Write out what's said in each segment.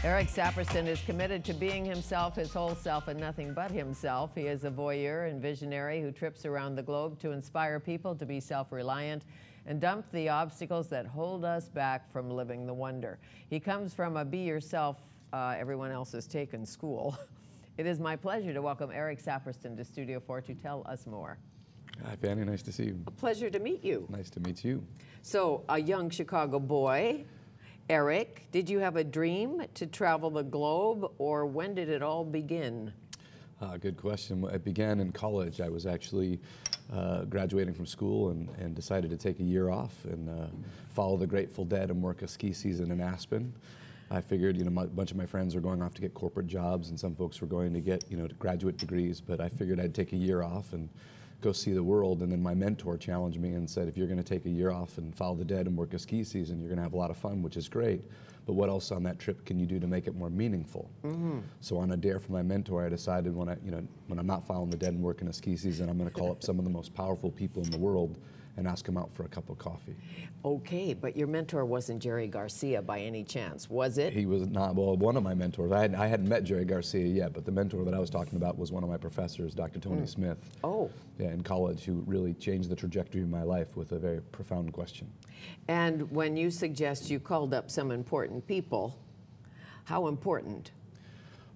Eric Saperston is committed to being himself, his whole self, and nothing but himself. He is a voyeur and visionary who trips around the globe to inspire people to be self-reliant and dump the obstacles that hold us back from living the wonder. He comes from a be yourself, everyone else has taken school. It is my pleasure to welcome Eric Saperston to Studio 4 to tell us more. Hi, Fanny. Nice to see you. A pleasure to meet you. Nice to meet you. So, a young Chicago boy, Eric, did you have a dream to travel the globe, or when did it all begin? Good question. It began in college. I was actually graduating from school and decided to take a year off and follow the Grateful Dead and work a ski season in Aspen. I figured, a bunch of my friends were going off to get corporate jobs, and some folks were going to get, graduate degrees, but I figured I'd take a year off and go see the world. And then my mentor challenged me and said, if you're going to take a year off and follow the Dead and work a ski season, you're going to have a lot of fun, which is great. But what else on that trip can you do to make it more meaningful? Mm-hmm. So on a dare from my mentor, I decided when I'm not following the Dead and working a ski season, I'm going to call up some of the most powerful people in the world and ask them out for a cup of coffee. Okay, but your mentor wasn't Jerry Garcia by any chance, was it? He was not. Well, one of my mentors. I hadn't met Jerry Garcia yet, but the mentor that I was talking about was one of my professors, Dr. Tony Smith. Oh. Yeah, in college, who really changed the trajectory of my life with a very profound question. And when you suggest you called up some important people, how important?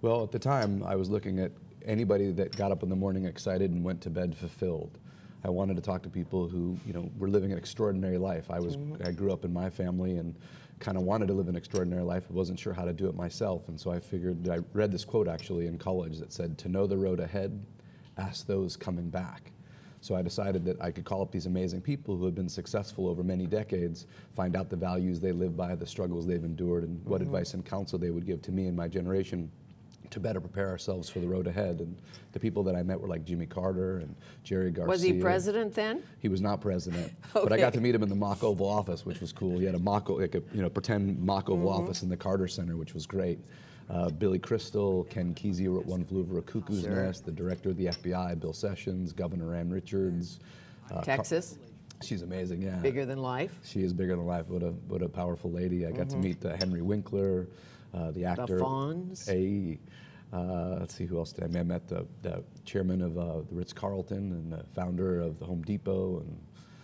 Well, at the time, I was looking at anybody that got up in the morning excited and went to bed fulfilled. I wanted to talk to people who, were living an extraordinary life. I grew up in my family and kind of wanted to live an extraordinary life. I wasn't sure how to do it myself, and so I figured, I read this quote actually in college that said, "To know the road ahead, ask those coming back." So I decided that I could call up these amazing people who had been successful over many decades, find out the values they live by, the struggles they've endured, and what advice and counsel they would give to me and my generation to better prepare ourselves for the road ahead. And the people that I met were like Jimmy Carter and Jerry Garcia. Was he president then? He was not president, Okay. but I got to meet him in the mock Oval Office, which was cool. He had a pretend mock Oval Office in the Carter Center, which was great. Billy Crystal, Ken Kesey wrote One Flew Over a Cuckoo's Nest, the director of the FBI, Bill Sessions, Governor Ann Richards. Texas? She's amazing, yeah. Bigger than life? She is bigger than life. What a powerful lady. I got to meet Henry Winkler, the actor. The Fonz? Let's see, who else did I meet? I met the chairman of the Ritz-Carlton and the founder of the Home Depot and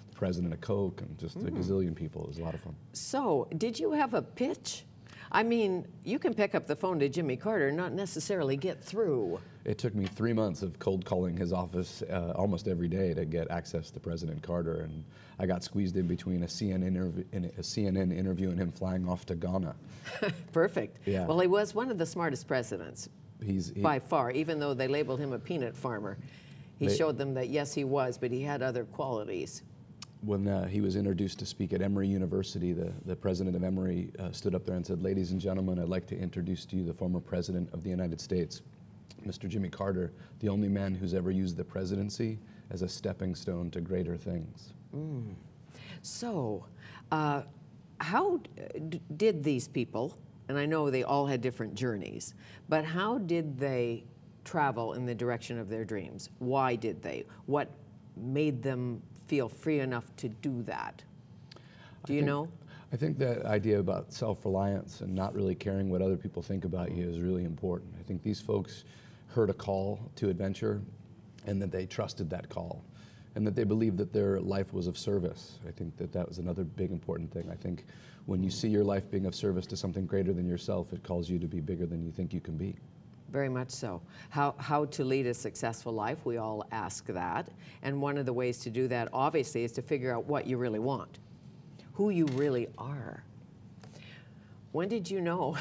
the president of Coke and just a gazillion people. It was a lot of fun. So, did you have a pitch? I mean, you can pick up the phone to Jimmy Carter and not necessarily get through. It took me 3 months of cold calling his office almost every day to get access to President Carter, and I got squeezed in between a CNN interview and him flying off to Ghana. Perfect. Yeah. Well, he was one of the smartest presidents by far, even though they labeled him a peanut farmer. He showed them that, yes, he was, but he had other qualities. When he was introduced to speak at Emory University, the president of Emory stood up there and said, "Ladies and gentlemen, I'd like to introduce to you the former president of the United States, Mr. Jimmy Carter, the only man who's ever used the presidency as a stepping stone to greater things." So, how did these people, and I know they all had different journeys, but how did they travel in the direction of their dreams? Why did they? What made them feel free enough to do that? Do you know? I think that idea about self-reliance and not really caring what other people think about you is really important. I think these folks heard a call to adventure and that they trusted that call and that they believed that their life was of service. I think that was another big important thing. I think when you see your life being of service to something greater than yourself, it calls you to be bigger than you think you can be. Very much so. How to lead a successful life, we all ask that. And one of the ways to do that, obviously, is to figure out what you really want, who you really are. When did you know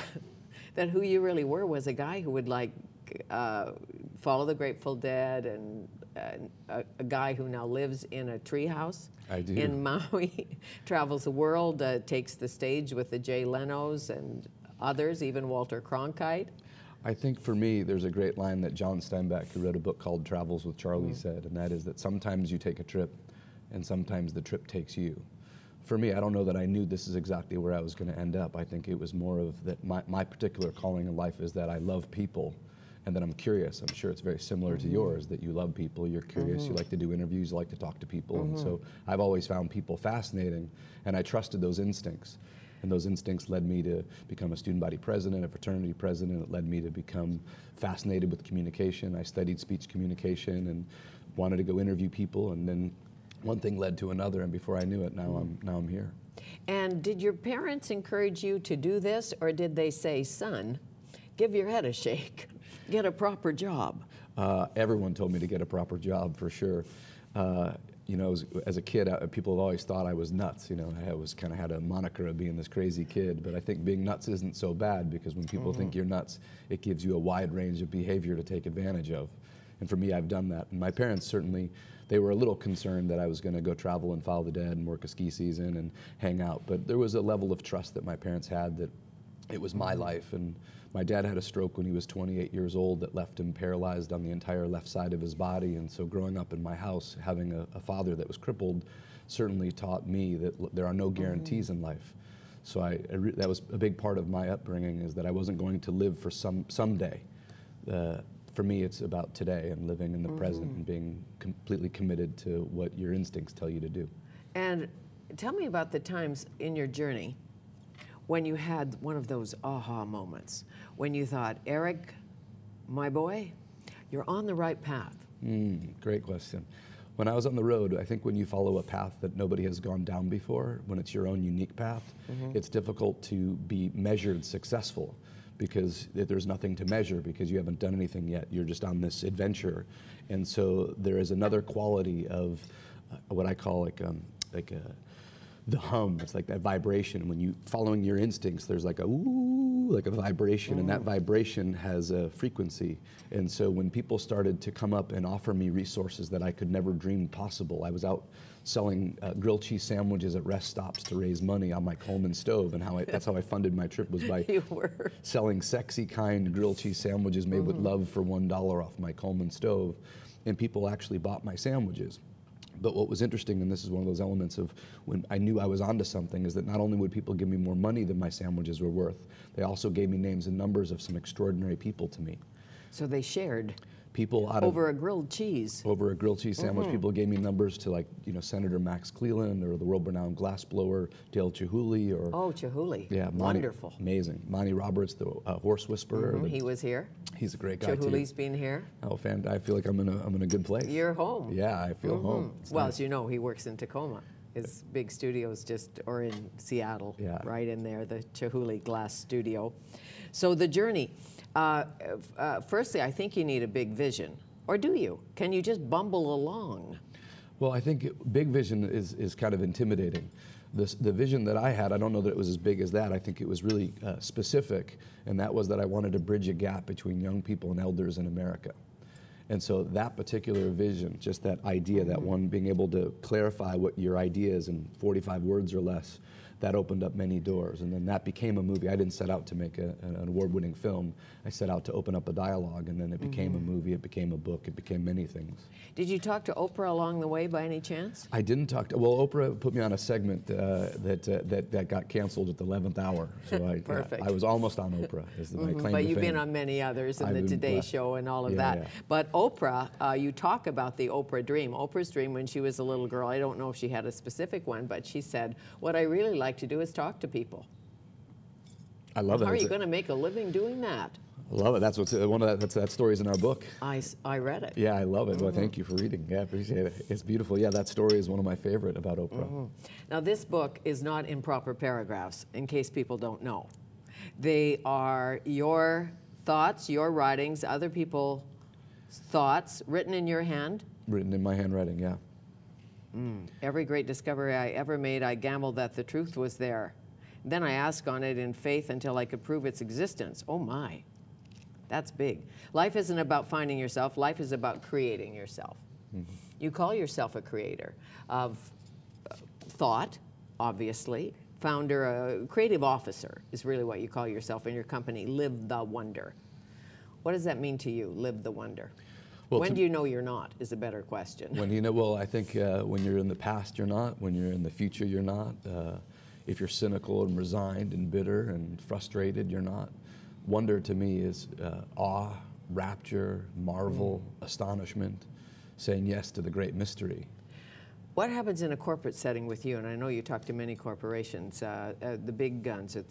that who you really were was a guy who would follow the Grateful Dead and a guy who now lives in a treehouse in Maui, travels the world, takes the stage with the Jay Lenos and others, even Walter Cronkite? I think for me, there's a great line that John Steinbeck, who wrote a book called Travels with Charlie, said, and that is that sometimes you take a trip and sometimes the trip takes you. For me, I don't know that I knew this is exactly where I was going to end up. I think it was more of that my particular calling in life is that I love people and that I'm curious. I'm sure it's very similar to yours, that you love people, you're curious, you like to do interviews, you like to talk to people. And so I've always found people fascinating, and I trusted those instincts. And those instincts led me to become a student body president, a fraternity president. It led me to become fascinated with communication. I studied speech communication and wanted to go interview people, and then one thing led to another, and before I knew it, now I'm here. And did your parents encourage you to do this, or did they say, son, give your head a shake, get a proper job? Everyone told me to get a proper job, for sure. You know, as a kid, people have always thought I was nuts. You know, I was kind of had a moniker of being this crazy kid, but I think being nuts isn't so bad, because when people think you're nuts, it gives you a wide range of behavior to take advantage of. And for me, I've done that. And my parents certainly, they were a little concerned that I was going to go travel and follow the dead and work a ski season and hang out. But there was a level of trust that my parents had that it was my life. And my dad had a stroke when he was 28 years old that left him paralyzed on the entire left side of his body. And so growing up in my house, having a father that was crippled certainly taught me that there are no guarantees in life. So that was a big part of my upbringing, is that I wasn't going to live for someday. For me, it's about today and living in the present and being completely committed to what your instincts tell you to do. And tell me about the times in your journey when you had one of those aha moments, when you thought, Eric, my boy, you're on the right path. Great question. When I was on the road, I think when you follow a path that nobody has gone down before, when it's your own unique path, it's difficult to be measured successful, because there's nothing to measure, because you haven't done anything yet. You're just on this adventure. And so there is another quality of what I call the hum. It's like that vibration. When you following your instincts, there's like a ooh, like a vibration, and that vibration has a frequency. And so when people started to come up and offer me resources that I could never dream possible, I was out selling grilled cheese sandwiches at rest stops to raise money on my Coleman stove, and that's how I funded my trip, was by selling sexy kind grilled cheese sandwiches made with love for $1 off my Coleman stove, and people actually bought my sandwiches. But what was interesting, and this is one of those elements of when I knew I was onto something, is that not only would people give me more money than my sandwiches were worth, they also gave me names and numbers of some extraordinary people to me. So they shared. People over a grilled cheese. Over a grilled cheese sandwich. People gave me numbers to, like, you know, Senator Max Cleland, or the world-renowned glassblower Dale Chihuly, or Chihuly. Yeah, wonderful, amazing. Monty Roberts, the horse whisperer. He was here. He's a great guy too. Chihuly's been here. Oh, I feel like I'm in a good place. You're home. Yeah, I feel home. Well, as you know, he works in Tacoma. His big studio is or in Seattle, right in there, the Chihuly Glass Studio. So the journey. Firstly, I think you need a big vision. Or do you? Can you just bumble along? Well, I think big vision is kind of intimidating. The vision that I had, I don't know that it was as big as that. I think it was really specific, and that was that I wanted to bridge a gap between young people and elders in America. And so that particular vision, just that idea, that one, being able to clarify what your idea is in 45 words or less, that opened up many doors. And then that became a movie. I didn't set out to make an award-winning film. I set out to open up a dialogue, and then it became a movie, it became a book, it became many things. Did you talk to Oprah along the way by any chance? I didn't talk to, well, Oprah put me on a segment that got canceled at the 11th hour. So Perfect. I was almost on Oprah, is my claim to fame. But you've been on many others, and the Today Show and all of that. Yeah. But Oprah, you talk about the Oprah dream. Oprah's dream when she was a little girl, I don't know if she had a specific one, but she said, what I really like to do is talk to people. I love that. How are you going to make a living doing that? I love it. That's what's that story's in our book. I read it. Yeah, I love it. Well, thank you for reading. Yeah, I appreciate it. It's beautiful. Yeah, that story is one of my favorite about Oprah. Now, this book is not in proper paragraphs, in case people don't know. They are your thoughts, your writings, other people's thoughts, written in your hand. Written in my handwriting, yeah. Every great discovery I ever made, I gambled that the truth was there. Then I asked on it in faith until I could prove its existence. Oh my, that's big. Life isn't about finding yourself. Life is about creating yourself. You call yourself a creator of thought, obviously. Founder, creative officer is really what you call yourself in your company. Live the wonder. What does that mean to you, live the wonder? Well, when do you know you're not, is a better question. When you know, well, I think when you're in the past, you're not. When you're in the future, you're not. If you're cynical and resigned and bitter and frustrated, you're not. Wonder to me is awe, rapture, marvel, astonishment, saying yes to the great mystery. What happens in a corporate setting with you? And I know you talk to many corporations, the big guns at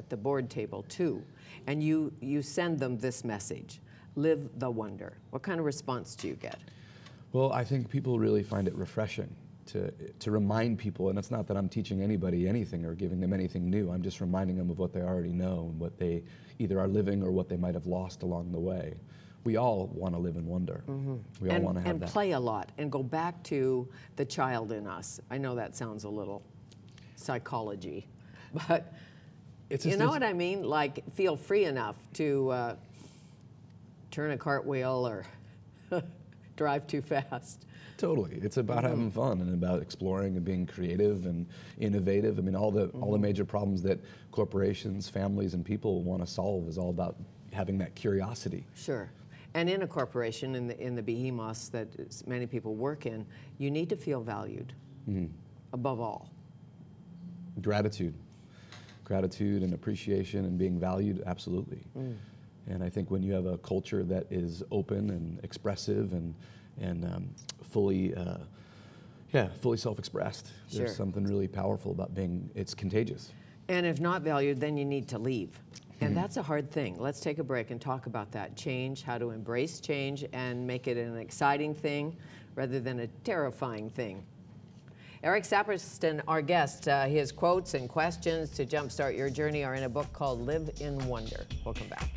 the board table too, and you send them this message: live the wonder. What kind of response do you get? Well, I think people really find it refreshing to remind people, and it's not that I'm teaching anybody anything or giving them anything new. I'm just reminding them of what they already know and what they either are living or what they might have lost along the way. We all want to live in wonder. Mm-hmm. We all want to have that. And play a lot and go back to the child in us. I know that sounds a little psychology, but you know what I mean? Like, feel free enough to turn a cartwheel or drive too fast. Totally. It's about having fun and about exploring and being creative and innovative. I mean, all the major problems that corporations, families, and people want to solve is all about having that curiosity. Sure. And in a corporation, in the behemoths that many people work in, you need to feel valued, above all. Gratitude and appreciation and being valued, absolutely. And I think when you have a culture that is open and expressive and fully self-expressed, there's something really powerful about it's contagious. And if not valued, then you need to leave. And that's a hard thing. Let's take a break and talk about that change, how to embrace change and make it an exciting thing rather than a terrifying thing. Eric Saperston, our guest, his quotes and questions to jumpstart your journey are in a book called Live in Wonder. We'll come back.